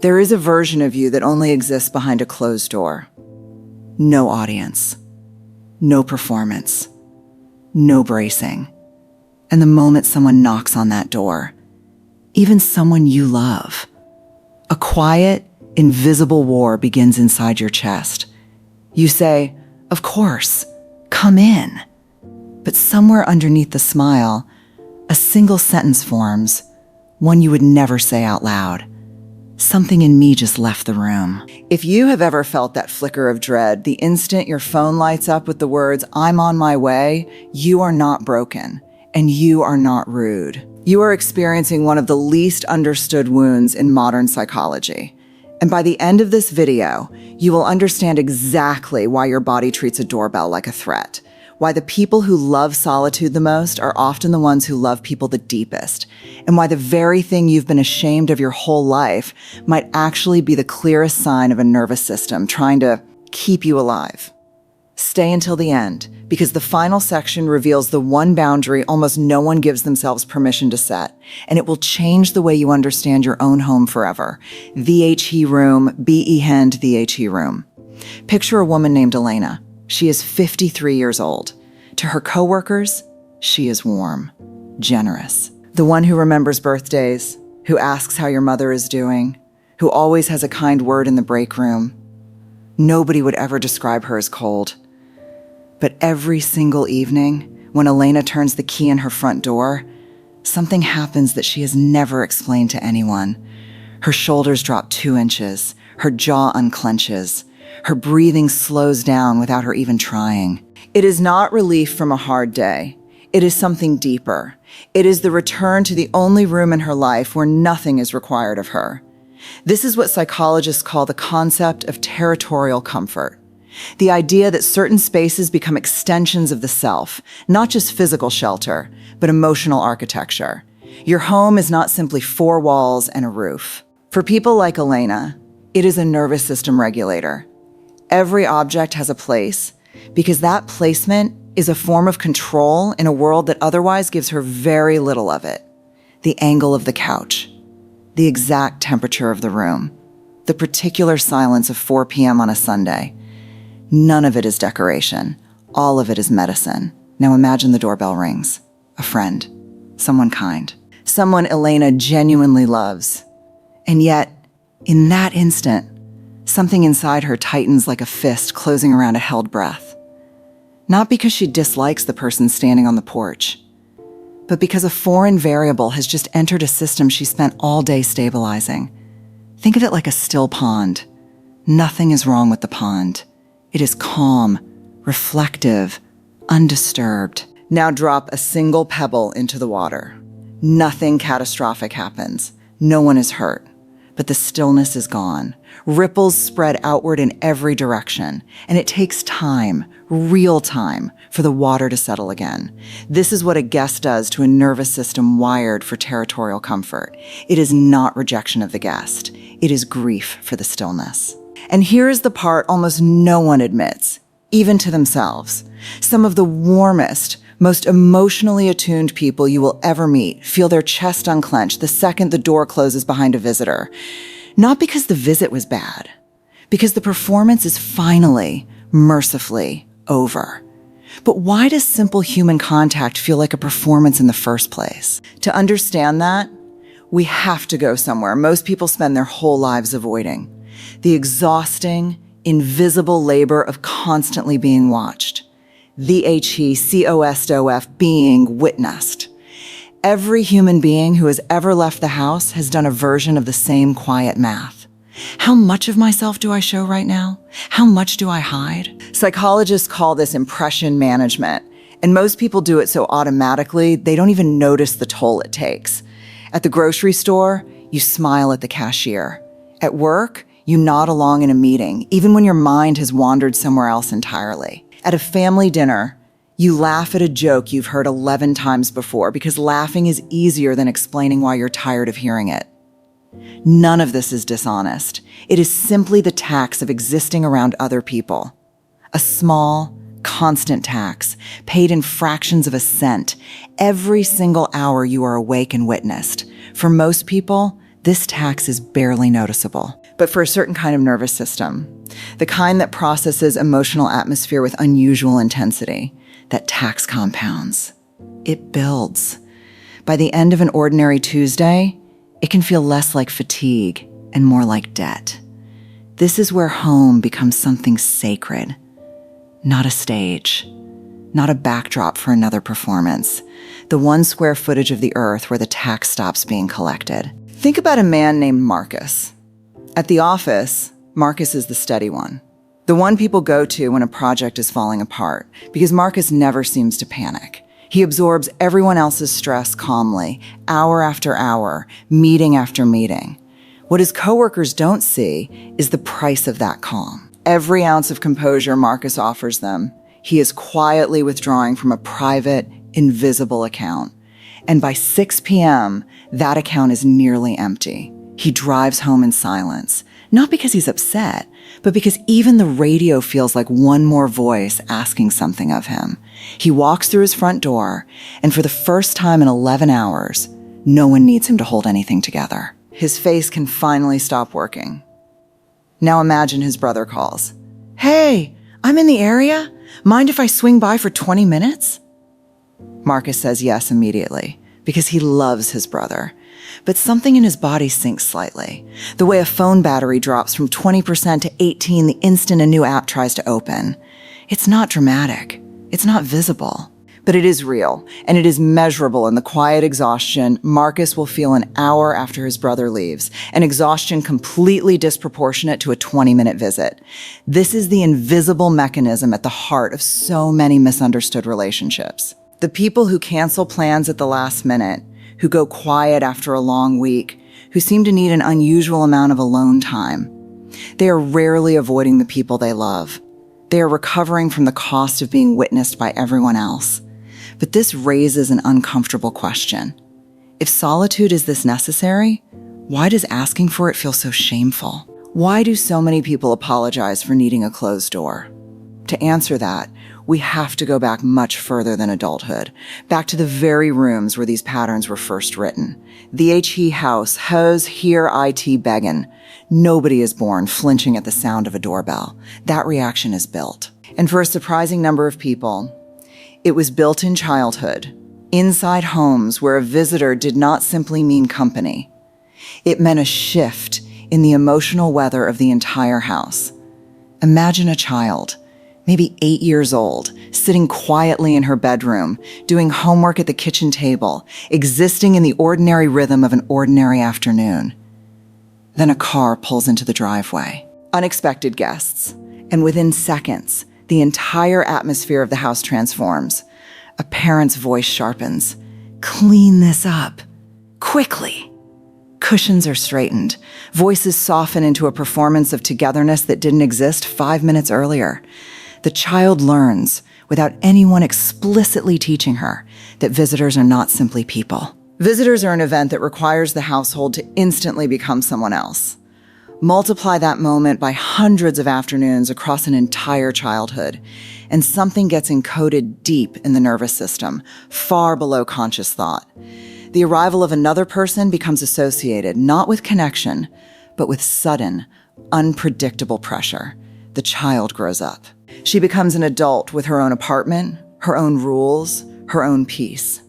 There is a version of you that only exists behind a closed door. No audience, no performance, no bracing. And the moment someone knocks on that door, even someone you love, a quiet, invisible war begins inside your chest. You say, "Of course, come in." But somewhere underneath the smile, a single sentence forms, one you would never say out loud. "Something in me just left the room." If you have ever felt that flicker of dread, the instant your phone lights up with the words, "I'm on my way," you are not broken, and you are not rude. You are experiencing one of the least understood wounds in modern psychology. And by the end of this video, you will understand exactly why your body treats a doorbell like a threat. Why the people who love solitude the most are often the ones who love people the deepest, and why the very thing you've been ashamed of your whole life might actually be the clearest sign of a nervous system trying to keep you alive. Stay until the end, because the final section reveals the one boundary almost no one gives themselves permission to set, and it will change the way you understand your own home forever. The he room, be-hand the he room. Picture a woman named Elena. She is 53 years old. To her coworkers, she is warm, generous. The one who remembers birthdays, who asks how your mother is doing, who always has a kind word in the break room. Nobody would ever describe her as cold. But every single evening, when Elena turns the key in her front door, something happens that she has never explained to anyone. Her shoulders drop 2 inches, her jaw unclenches, her breathing slows down without her even trying. It is not relief from a hard day. It is something deeper. It is the return to the only room in her life where nothing is required of her. This is what psychologists call the concept of territorial comfort. The idea that certain spaces become extensions of the self, not just physical shelter, but emotional architecture. Your home is not simply 4 walls and a roof. For people like Elena, it is a nervous system regulator. Every object has a place, because that placement is a form of control in a world that otherwise gives her very little of it. The angle of the couch, the exact temperature of the room, the particular silence of 4 p.m. on a Sunday. None of it is decoration. All of it is medicine. Now imagine the doorbell rings. A friend, someone kind, someone Elena genuinely loves. And yet, in that instant, something inside her tightens like a fist closing around a held breath. Not because she dislikes the person standing on the porch, but because a foreign variable has just entered a system she spent all day stabilizing. Think of it like a still pond. Nothing is wrong with the pond. It is calm, reflective, undisturbed. Now drop a single pebble into the water. Nothing catastrophic happens. No one is hurt. But the stillness is gone. Ripples spread outward in every direction, and it takes time, real time, for the water to settle again. This is what a guest does to a nervous system wired for territorial comfort. It is not rejection of the guest. It is grief for the stillness. And here is the part almost no one admits, even to themselves. Some of the warmest, most emotionally attuned people you will ever meet feel their chest unclench the second the door closes behind a visitor. Not because the visit was bad, because the performance is finally, mercifully, over. But why does simple human contact feel like a performance in the first place? To understand that, we have to go somewhere most people spend their whole lives avoiding. The exhausting, invisible labor of constantly being watched. The being witnessed. Every human being who has ever left the house has done a version of the same quiet math. How much of myself do I show right now? How much do I hide? Psychologists call this impression management, and most people do it so automatically they don't even notice the toll it takes. At the grocery store, you smile at the cashier. At work, you nod along in a meeting, even when your mind has wandered somewhere else entirely. At a family dinner, you laugh at a joke you've heard 11 times before because laughing is easier than explaining why you're tired of hearing it. None of this is dishonest. It is simply the tax of existing around other people. A small, constant tax, paid in fractions of a cent, every single hour you are awake and witnessed. For most people, this tax is barely noticeable. But for a certain kind of nervous system, the kind that processes emotional atmosphere with unusual intensity, that tax compounds. It builds. By the end of an ordinary Tuesday, it can feel less like fatigue and more like debt. This is where home becomes something sacred, not a stage, not a backdrop for another performance, the one square footage of the earth where the tax stops being collected. Think about a man named Marcus. At the office, Marcus is the steady one, the one people go to when a project is falling apart, because Marcus never seems to panic. He absorbs everyone else's stress calmly, hour after hour, meeting after meeting. What his coworkers don't see is the price of that calm. Every ounce of composure Marcus offers them, he is quietly withdrawing from a private, invisible account. And by 6 p.m., that account is nearly empty. He drives home in silence, not because he's upset, but because even the radio feels like one more voice asking something of him. He walks through his front door, and for the first time in 11 hours, no one needs him to hold anything together. His face can finally stop working. Now imagine his brother calls. "Hey, I'm in the area. Mind if I swing by for 20 minutes? Marcus says yes immediately, because he loves his brother. But something in his body sinks slightly, the way a phone battery drops from 20% to 18% the instant a new app tries to open. It's not dramatic. It's not visible. But it is real, and it is measurable in the quiet exhaustion Marcus will feel an hour after his brother leaves, an exhaustion completely disproportionate to a 20-minute visit. This is the invisible mechanism at the heart of so many misunderstood relationships. The people who cancel plans at the last minute, who go quiet after a long week, who seem to need an unusual amount of alone time. They are rarely avoiding the people they love. They are recovering from the cost of being witnessed by everyone else. But this raises an uncomfortable question. If solitude is this necessary, why does asking for it feel so shameful? Why do so many people apologize for needing a closed door? To answer that, we have to go back much further than adulthood, back to the very rooms where these patterns were first written. The he house, hos here it beggin'. Nobody is born flinching at the sound of a doorbell. That reaction is built. And for a surprising number of people, it was built in childhood, inside homes where a visitor did not simply mean company. It meant a shift in the emotional weather of the entire house. Imagine a child, maybe 8 years old, sitting quietly in her bedroom, doing homework at the kitchen table, existing in the ordinary rhythm of an ordinary afternoon. Then a car pulls into the driveway. Unexpected guests. And within seconds, the entire atmosphere of the house transforms. A parent's voice sharpens. Clean this up. Quickly. Cushions are straightened. Voices soften into a performance of togetherness that didn't exist 5 minutes earlier. The child learns, without anyone explicitly teaching her, that visitors are not simply people. Visitors are an event that requires the household to instantly become someone else. Multiply that moment by hundreds of afternoons across an entire childhood, and something gets encoded deep in the nervous system, far below conscious thought. The arrival of another person becomes associated not with connection, but with sudden, unpredictable pressure. The child grows up. She becomes an adult with her own apartment, her own rules, her own peace.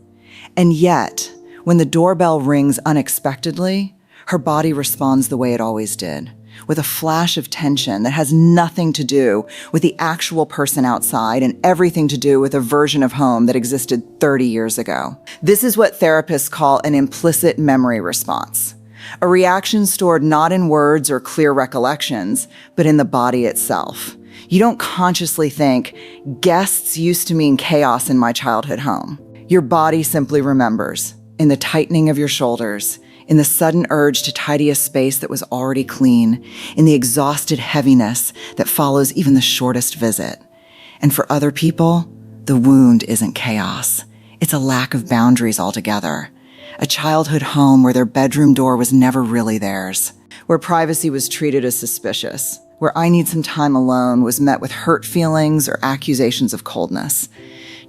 And yet, when the doorbell rings unexpectedly, her body responds the way it always did, with a flash of tension that has nothing to do with the actual person outside and everything to do with a version of home that existed 30 years ago. This is what therapists call an implicit memory response, a reaction stored not in words or clear recollections, but in the body itself. You don't consciously think, guests used to mean chaos in my childhood home. Your body simply remembers, in the tightening of your shoulders, in the sudden urge to tidy a space that was already clean, in the exhausted heaviness that follows even the shortest visit. And for other people, the wound isn't chaos. It's a lack of boundaries altogether. A childhood home where their bedroom door was never really theirs, where privacy was treated as suspicious, where I need some time alone was met with hurt feelings or accusations of coldness.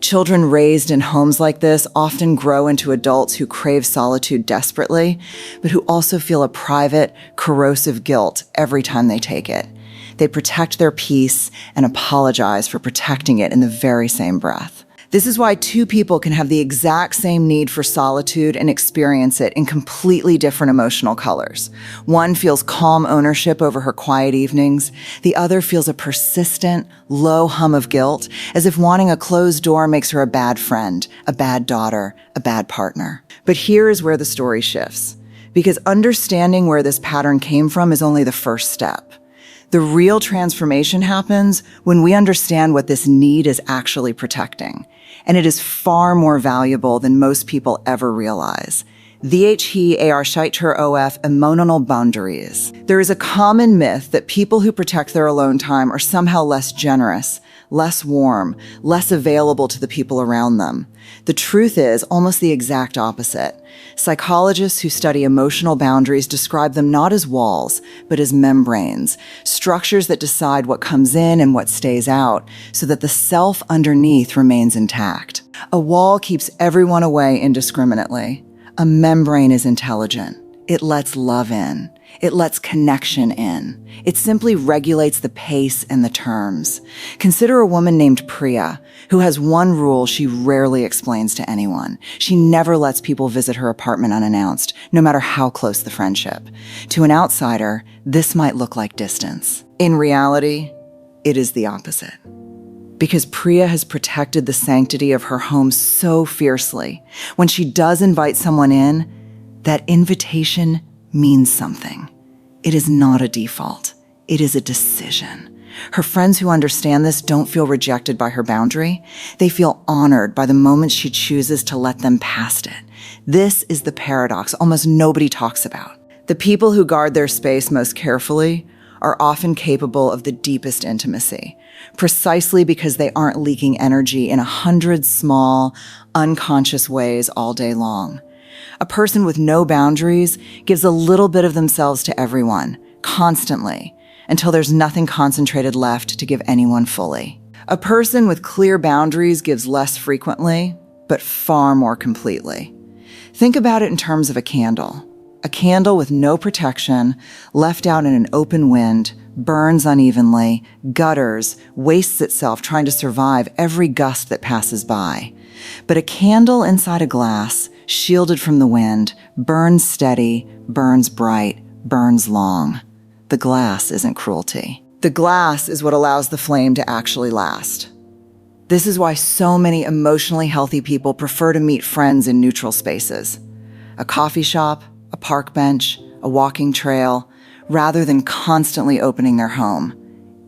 Children raised in homes like this often grow into adults who crave solitude desperately, but who also feel a private, corrosive guilt every time they take it. They protect their peace and apologize for protecting it in the very same breath. This is why two people can have the exact same need for solitude and experience it in completely different emotional colors. One feels calm ownership over her quiet evenings. The other feels a persistent, low hum of guilt, as if wanting a closed door makes her a bad friend, a bad daughter, a bad partner. But here is where the story shifts, because understanding where this pattern came from is only the first step. The real transformation happens when we understand what this need is actually protecting. And it is far more valuable than most people ever realize. emotional boundaries. There is a common myth that people who protect their alone time are somehow less generous, less warm, less available to the people around them. The truth is almost the exact opposite. Psychologists who study emotional boundaries describe them not as walls, but as membranes, structures that decide what comes in and what stays out, so that the self underneath remains intact. A wall keeps everyone away indiscriminately. A membrane is intelligent. It lets love in. It lets connection in. It simply regulates the pace and the terms. Consider a woman named Priya, who has one rule she rarely explains to anyone. She never lets people visit her apartment unannounced, no matter how close the friendship. To an outsider, this might look like distance. In reality, it is the opposite. Because Priya has protected the sanctity of her home so fiercely, when she does invite someone in, that invitation means something. It is not a default. It is a decision. Her friends who understand this don't feel rejected by her boundary. They feel honored by the moment she chooses to let them past it. This is the paradox almost nobody talks about. The people who guard their space most carefully are often capable of the deepest intimacy, precisely because they aren't leaking energy in 100 small, unconscious ways all day long. A person with no boundaries gives a little bit of themselves to everyone, constantly, until there's nothing concentrated left to give anyone fully. A person with clear boundaries gives less frequently, but far more completely. Think about it in terms of a candle. A candle with no protection, left out in an open wind, burns unevenly, gutters, wastes itself trying to survive every gust that passes by. But a candle inside a glass, shielded from the wind, burns steady, burns bright, burns long. The glass isn't cruelty. The glass is what allows the flame to actually last. This is why so many emotionally healthy people prefer to meet friends in neutral spaces. A coffee shop, a park bench, a walking trail, rather than constantly opening their home.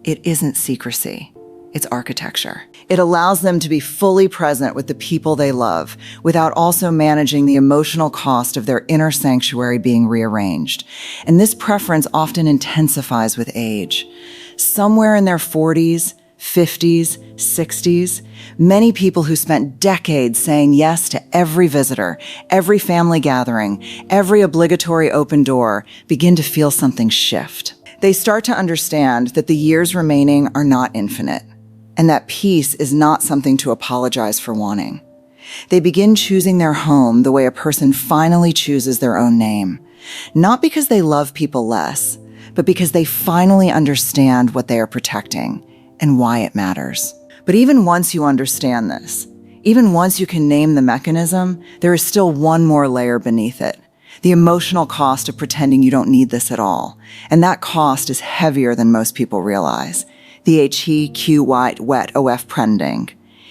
It isn't secrecy. It's architecture. It allows them to be fully present with the people they love without also managing the emotional cost of their inner sanctuary being rearranged. And this preference often intensifies with age. Somewhere in their 40s, 50s, 60s, many people who spent decades saying yes to every visitor, every family gathering, every obligatory open door begin to feel something shift. They start to understand that the years remaining are not infinite, and that peace is not something to apologize for wanting. They begin choosing their home the way a person finally chooses their own name, not because they love people less, but because they finally understand what they are protecting and why it matters. But even once you understand this, even once you can name the mechanism, there is still one more layer beneath it. The emotional cost of pretending you don't need this at all. And that cost is heavier than most people realize. The wet prending.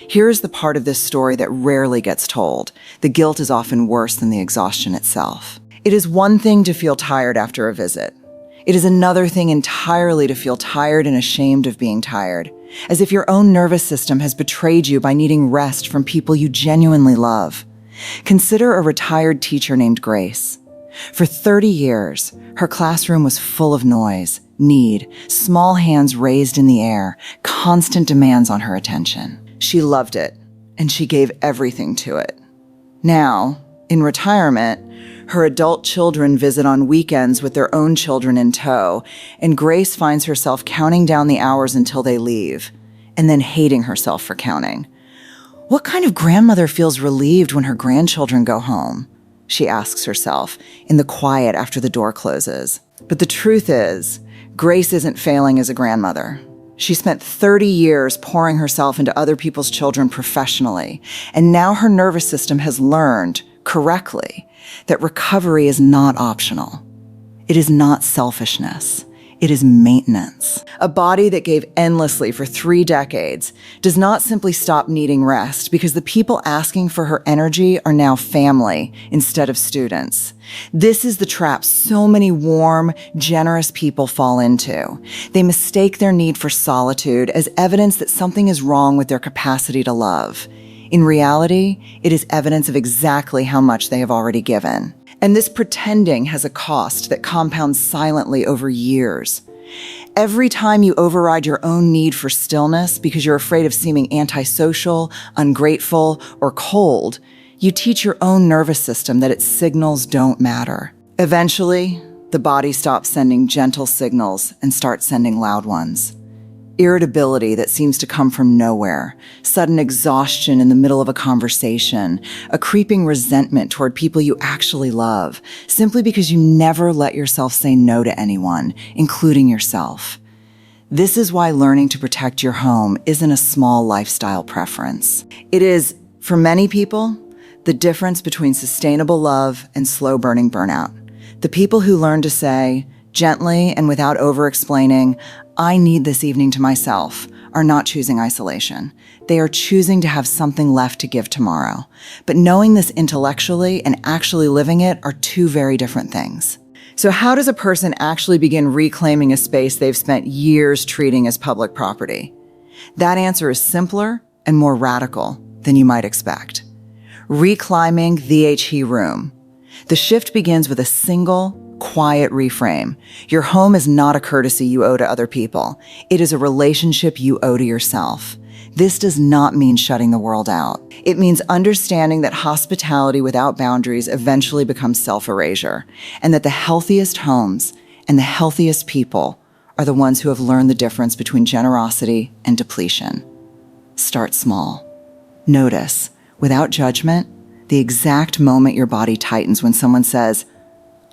Here is the part of this story that rarely gets told. The guilt is often worse than the exhaustion itself. It is one thing to feel tired after a visit. It is another thing entirely to feel tired and ashamed of being tired, as if your own nervous system has betrayed you by needing rest from people you genuinely love. Consider a retired teacher named Grace. For 30 years, her classroom was full of noise, need, small hands raised in the air, constant demands on her attention. She loved it, and she gave everything to it. Now, in retirement, her adult children visit on weekends with their own children in tow, and Grace finds herself counting down the hours until they leave, and then hating herself for counting. What kind of grandmother feels relieved when her grandchildren go home? She asks herself in the quiet after the door closes. But the truth is, Grace isn't failing as a grandmother. She spent 30 years pouring herself into other people's children professionally, and now her nervous system has learned, correctly, that recovery is not optional. It is not selfishness. It is maintenance. A body that gave endlessly for 3 decades does not simply stop needing rest because the people asking for her energy are now family instead of students. This is the trap so many warm, generous people fall into. They mistake their need for solitude as evidence that something is wrong with their capacity to love. In reality, it is evidence of exactly how much they have already given. And this pretending has a cost that compounds silently over years. Every time you override your own need for stillness because you're afraid of seeming antisocial, ungrateful, or cold, you teach your own nervous system that its signals don't matter. Eventually, the body stops sending gentle signals and starts sending loud ones. Irritability that seems to come from nowhere, sudden exhaustion in the middle of a conversation, a creeping resentment toward people you actually love, simply because you never let yourself say no to anyone, including yourself. This is why learning to protect your home isn't a small lifestyle preference. It is, for many people, the difference between sustainable love and slow-burning burnout. The people who learn to say, gently and without over-explaining, "I need this evening to myself," are not choosing isolation. They are choosing to have something left to give tomorrow. But knowing this intellectually and actually living it are two very different things. So how does a person actually begin reclaiming a space they've spent years treating as public property? That answer is simpler and more radical than you might expect. Reclaiming the HE room. The shift begins with a single, quiet reframe. Your home is not a courtesy you owe to other people. It is a relationship you owe to yourself. This does not mean shutting the world out. It means understanding that hospitality without boundaries eventually becomes self-erasure, and that the healthiest homes and the healthiest people are the ones who have learned the difference between generosity and depletion. Start small. Notice, without judgment, the exact moment your body tightens when someone says,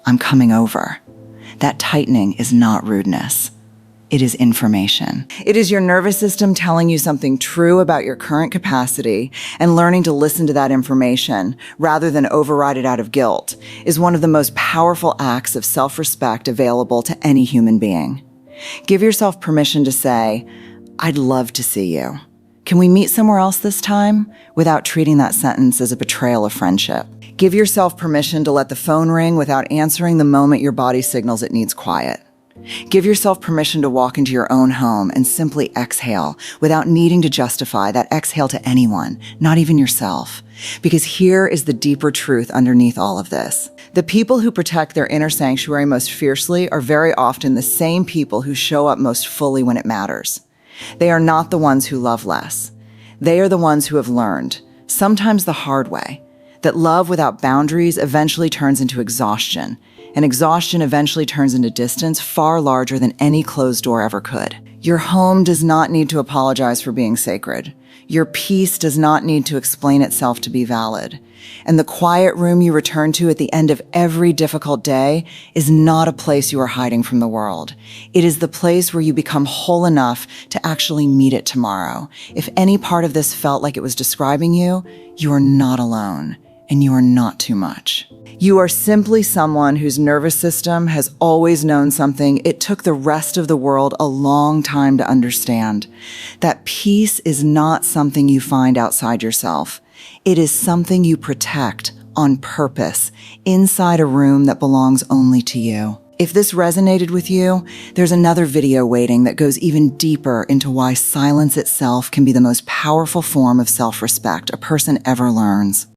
"I'm coming over." That tightening is not rudeness. It is information. It is your nervous system telling you something true about your current capacity, and learning to listen to that information rather than override it out of guilt is one of the most powerful acts of self-respect available to any human being. Give yourself permission to say, "I'd love to see you. Can we meet somewhere else this time?" without treating that sentence as a betrayal of friendship. Give yourself permission to let the phone ring without answering the moment your body signals it needs quiet. Give yourself permission to walk into your own home and simply exhale without needing to justify that exhale to anyone, not even yourself. Because here is the deeper truth underneath all of this. The people who protect their inner sanctuary most fiercely are very often the same people who show up most fully when it matters. They are not the ones who love less. They are the ones who have learned, sometimes the hard way, that love without boundaries eventually turns into exhaustion, and exhaustion eventually turns into distance far larger than any closed door ever could. Your home does not need to apologize for being sacred. Your peace does not need to explain itself to be valid. And the quiet room you return to at the end of every difficult day is not a place you are hiding from the world. It is the place where you become whole enough to actually meet it tomorrow. If any part of this felt like it was describing you, you are not alone, and you are not too much. You are simply someone whose nervous system has always known something it took the rest of the world a long time to understand. That peace is not something you find outside yourself. It is something you protect on purpose inside a room that belongs only to you. If this resonated with you, there's another video waiting that goes even deeper into why silence itself can be the most powerful form of self-respect a person ever learns.